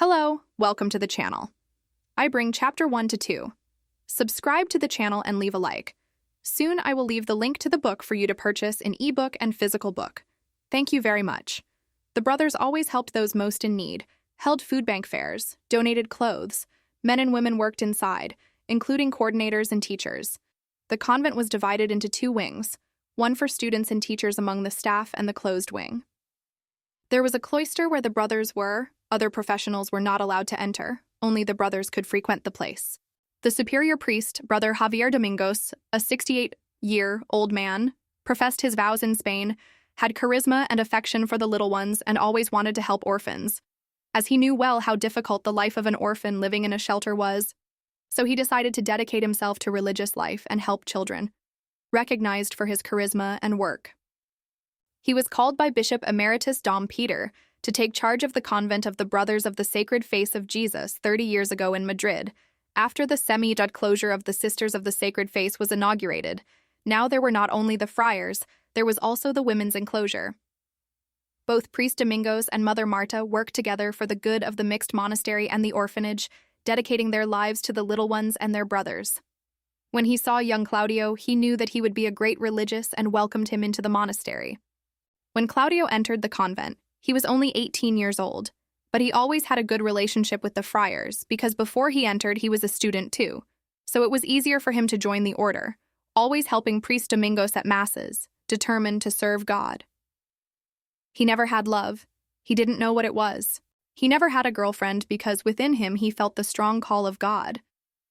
Hello, welcome to the channel. I bring chapter 1 to 2. Subscribe to the channel and leave a like. Soon I will leave the link to the book for you to purchase an ebook and physical book. Thank you very much. The brothers always helped those most in need, held food bank fairs, donated clothes. Men and women worked inside, including coordinators and teachers. The convent was divided into two wings, one for students and teachers among the staff and the closed wing. There was a cloister where the brothers were. Other professionals were not allowed to enter. Only the brothers could frequent the place. The superior priest, Brother Javier Domingos, a 68-year-old man, professed his vows in Spain, had charisma and affection for the little ones, and always wanted to help orphans, as he knew well how difficult the life of an orphan living in a shelter was. So he decided to dedicate himself to religious life and help children, recognized for his charisma and work. He was called by Bishop Emeritus Dom Peter to take charge of the convent of the Brothers of the Sacred Face of Jesus 30 years ago in Madrid, after the semi-dead closure of the Sisters of the Sacred Face was inaugurated. Now there were not only the friars, there was also the women's enclosure. Both Priest Domingos and Mother Marta worked together for the good of the mixed monastery and the orphanage, dedicating their lives to the little ones and their brothers. When he saw young Claudio, he knew that he would be a great religious and welcomed him into the monastery. When Claudio entered the convent, he was only 18 years old, but he always had a good relationship with the friars because before he entered he was a student too, so it was easier for him to join the order, always helping Priest Domingos at masses, determined to serve God. He never had love. He didn't know what it was. He never had a girlfriend because within him he felt the strong call of God.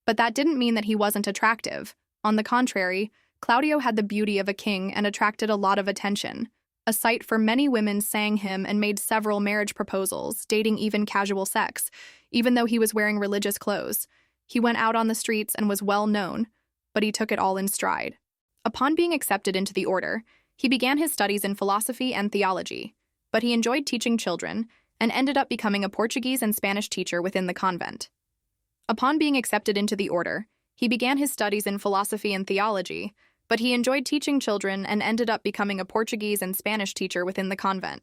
But that didn't mean that he wasn't attractive. On the contrary, Claudio had the beauty of a king and attracted a lot of attention. A sight for many women sang him and made several marriage proposals, dating even casual sex, even though he was wearing religious clothes. He went out on the streets and was well known, but he took it all in stride. Upon being accepted into the order, he began his studies in philosophy and theology, but he enjoyed teaching children and ended up becoming a Portuguese and Spanish teacher within the convent. Upon being accepted into the order, he began his studies in philosophy and theology, but he enjoyed teaching children and ended up becoming a Portuguese and Spanish teacher within the convent.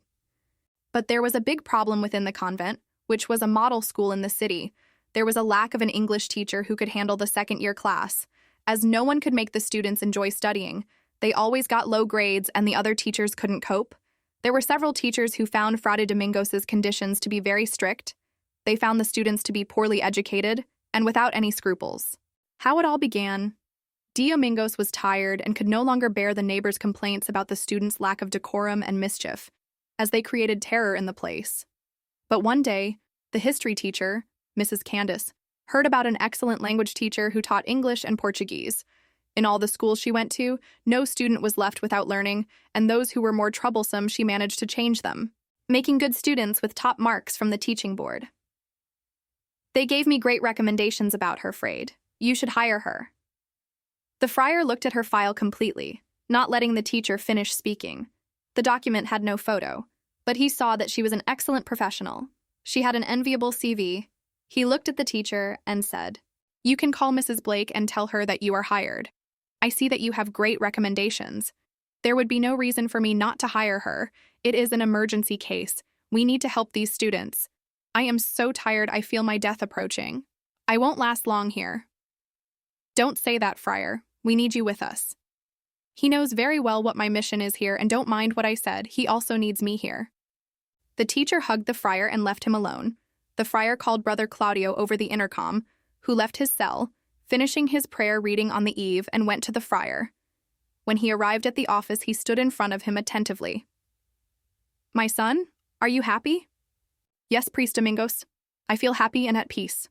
But there was a big problem within the convent, which was a model school in the city. There was a lack of an English teacher who could handle the second-year class, as no one could make the students enjoy studying. They always got low grades and the other teachers couldn't cope. There were several teachers who found Frade Domingos's conditions to be very strict. They found the students to be poorly educated and without any scruples. How it all began. Domingos was tired and could no longer bear the neighbors' complaints about the students' lack of decorum and mischief, as they created terror in the place. But one day, the history teacher, Mrs. Candace, heard about an excellent language teacher who taught English and Portuguese. In all the schools she went to, no student was left without learning, and those who were more troublesome she managed to change them, making good students with top marks from the teaching board. They gave me great recommendations about her, Frade. You should hire her. The friar looked at her file completely, not letting the teacher finish speaking. The document had no photo, but he saw that she was an excellent professional. She had an enviable CV. He looked at the teacher and said, "You can call Mrs. Blake and tell her that you are hired. I see that you have great recommendations. There would be no reason for me not to hire her. It is an emergency case. We need to help these students. I am so tired I feel my death approaching. I won't last long here." "Don't say that, friar. We need you with us. He knows very well what my mission is here and don't mind what I said. He also needs me here." The teacher hugged the friar and left him alone. The friar called Brother Claudio over the intercom, who left his cell, finishing his prayer reading on the eve, and went to the friar. When he arrived at the office, he stood in front of him attentively. "My son, are you happy?" "Yes, Priest Domingos. I feel happy and at peace."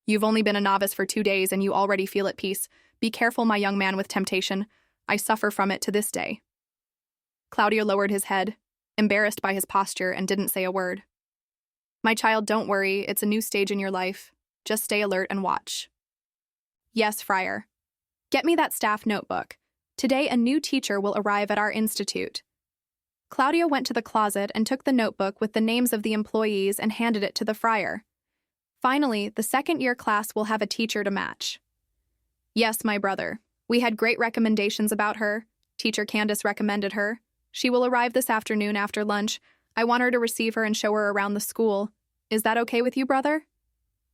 "You've only been a novice for 2 days and you already feel at peace. Be careful, my young man, with temptation. I suffer from it to this day." Claudio lowered his head, embarrassed by his posture, and didn't say a word. "My child, don't worry. It's a new stage in your life. Just stay alert and watch." "Yes, friar. Get me that staff notebook. Today a new teacher will arrive at our institute." Claudio went to the closet and took the notebook with the names of the employees and handed it to the friar. "Finally, the second-year class will have a teacher to match." "Yes, my brother. We had great recommendations about her. Teacher Candace recommended her. She will arrive this afternoon after lunch. I want her to receive her and show her around the school. Is that okay with you, brother?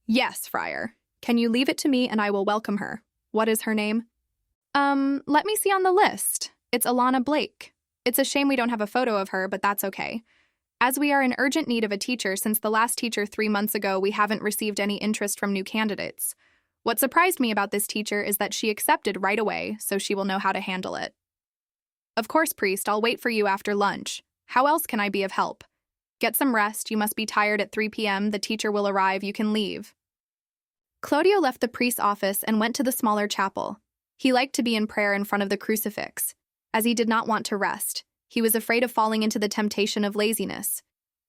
Yes, Friar. Can you leave it to me and I will welcome her? What is her name? Let me see on the list. It's Alana Blake. It's a shame we don't have a photo of her, but that's okay. As we are in urgent need of a teacher since the last teacher 3 months ago, we haven't received any interest from new candidates. What surprised me about this teacher is that she accepted right away, so she will know how to handle it. Of course, priest, I'll wait for you after lunch. How else can I be of help? Get some rest, you must be tired at 3 p.m., the teacher will arrive, you can leave. Claudio left the priest's office and went to the smaller chapel. He liked to be in prayer in front of the crucifix, as he did not want to rest. He was afraid of falling into the temptation of laziness.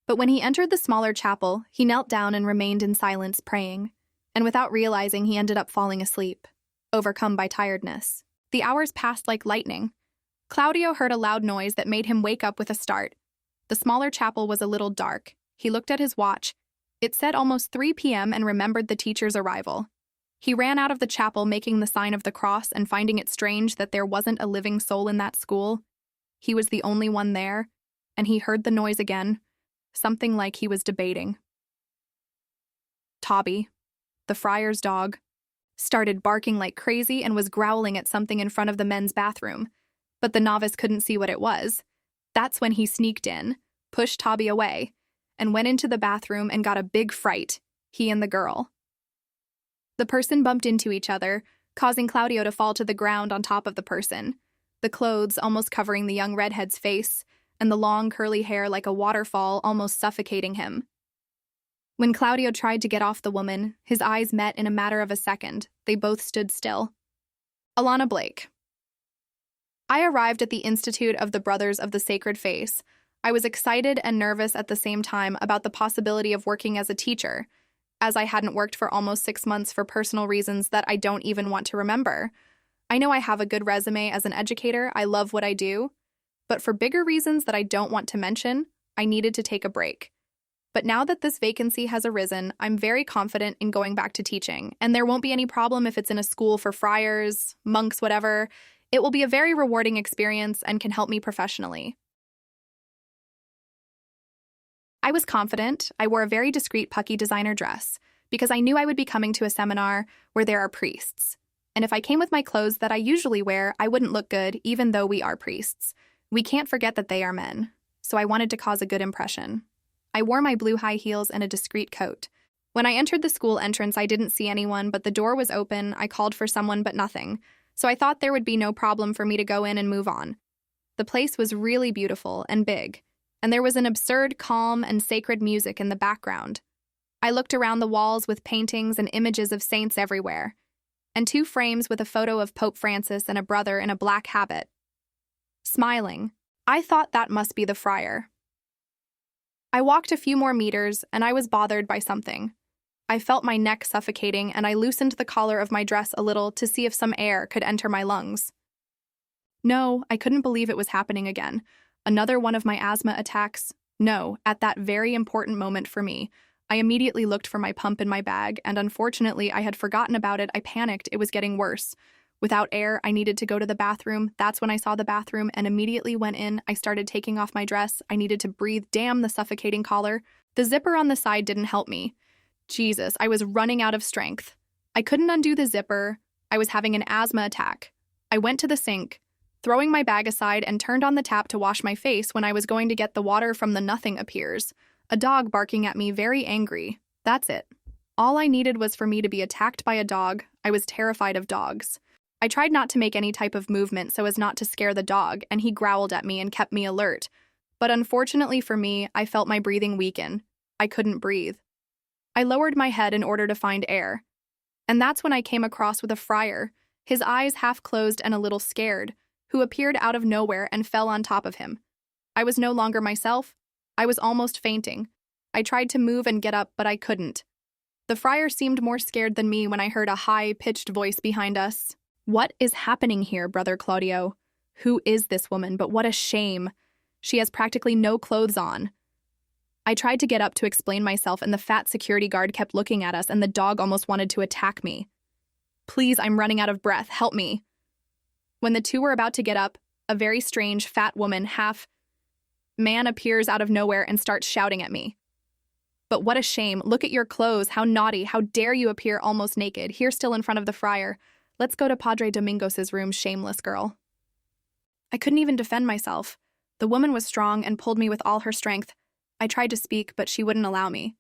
But when he entered the smaller chapel, he knelt down and remained in silence praying. And without realizing, he ended up falling asleep, overcome by tiredness. The hours passed like lightning. Claudio heard a loud noise that made him wake up with a start. The smaller chapel was a little dark. He looked at his watch. It said almost 3 p.m. and remembered the teacher's arrival. He ran out of the chapel making the sign of the cross and finding it strange that there wasn't a living soul in that school. He was the only one there, and he heard the noise again, something like he was debating. Toby, the friar's dog, started barking like crazy and was growling at something in front of the men's bathroom, but the novice couldn't see what it was. That's when he sneaked in, pushed Toby away, and went into the bathroom and got a big fright, he and the girl. The person bumped into each other, causing Claudio to fall to the ground on top of the person, the clothes almost covering the young redhead's face, and the long curly hair like a waterfall almost suffocating him. When Claudio tried to get off the woman, his eyes met in a matter of a second. They both stood still. Alana Blake. I arrived at the Institute of the Brothers of the Sacred Face. I was excited and nervous at the same time about the possibility of working as a teacher, as I hadn't worked for almost 6 months for personal reasons that I don't even want to remember. I know I have a good resume as an educator, I love what I do, but for bigger reasons that I don't want to mention, I needed to take a break. But now that this vacancy has arisen, I'm very confident in going back to teaching, and there won't be any problem if it's in a school for friars, monks, whatever. It will be a very rewarding experience and can help me professionally. I was confident. I wore a very discreet pucky designer dress because I knew I would be coming to a seminar where there are priests. And if I came with my clothes that I usually wear, I wouldn't look good even though we are priests. We can't forget that they are men. So I wanted to cause a good impression. I wore my blue high heels and a discreet coat. When I entered the school entrance, I didn't see anyone, but the door was open. I called for someone, but nothing. So I thought there would be no problem for me to go in and move on. The place was really beautiful and big, and there was an absurd, calm, and sacred music in the background. I looked around the walls with paintings and images of saints everywhere, and 2 frames with a photo of Pope Francis and a brother in a black habit. Smiling, I thought that must be the friar. I walked a few more meters, and I was bothered by something. I felt my neck suffocating, and I loosened the collar of my dress a little to see if some air could enter my lungs. No, I couldn't believe it was happening again. Another one of my asthma attacks? No, at that very important moment for me. I immediately looked for my pump in my bag, and unfortunately, I had forgotten about it. I panicked. It was getting worse. Without air, I needed to go to the bathroom. That's when I saw the bathroom and immediately went in. I started taking off my dress. I needed to breathe. Damn the suffocating collar. The zipper on the side didn't help me. Jesus, I was running out of strength. I couldn't undo the zipper. I was having an asthma attack. I went to the sink, throwing my bag aside, and turned on the tap to wash my face. When I was going to get the water from the nothing appears. A dog barking at me, very angry. That's it. All I needed was for me to be attacked by a dog. I was terrified of dogs. I tried not to make any type of movement so as not to scare the dog, and he growled at me and kept me alert. But unfortunately for me, I felt my breathing weaken. I couldn't breathe. I lowered my head in order to find air. And that's when I came across with a friar, his eyes half closed and a little scared, who appeared out of nowhere and fell on top of him. I was no longer myself. I was almost fainting. I tried to move and get up, but I couldn't. The friar seemed more scared than me when I heard a high-pitched voice behind us. What is happening here, Brother Claudio? Who is this woman? But what a shame. She has practically no clothes on. I tried to get up to explain myself, and the fat security guard kept looking at us, and the dog almost wanted to attack me. Please, I'm running out of breath. Help me. When the two were about to get up, a very strange, fat woman, half man appears out of nowhere and starts shouting at me. But what a shame. Look at your clothes. How naughty. How dare you appear almost naked, here still in front of the friar. Let's go to Padre Domingos's room, shameless girl. I couldn't even defend myself. The woman was strong and pulled me with all her strength. I tried to speak, but she wouldn't allow me.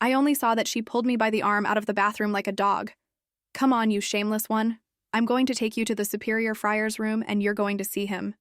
I only saw that she pulled me by the arm out of the bathroom like a dog. Come on, you shameless one. I'm going to take you to the superior friar's room and you're going to see him.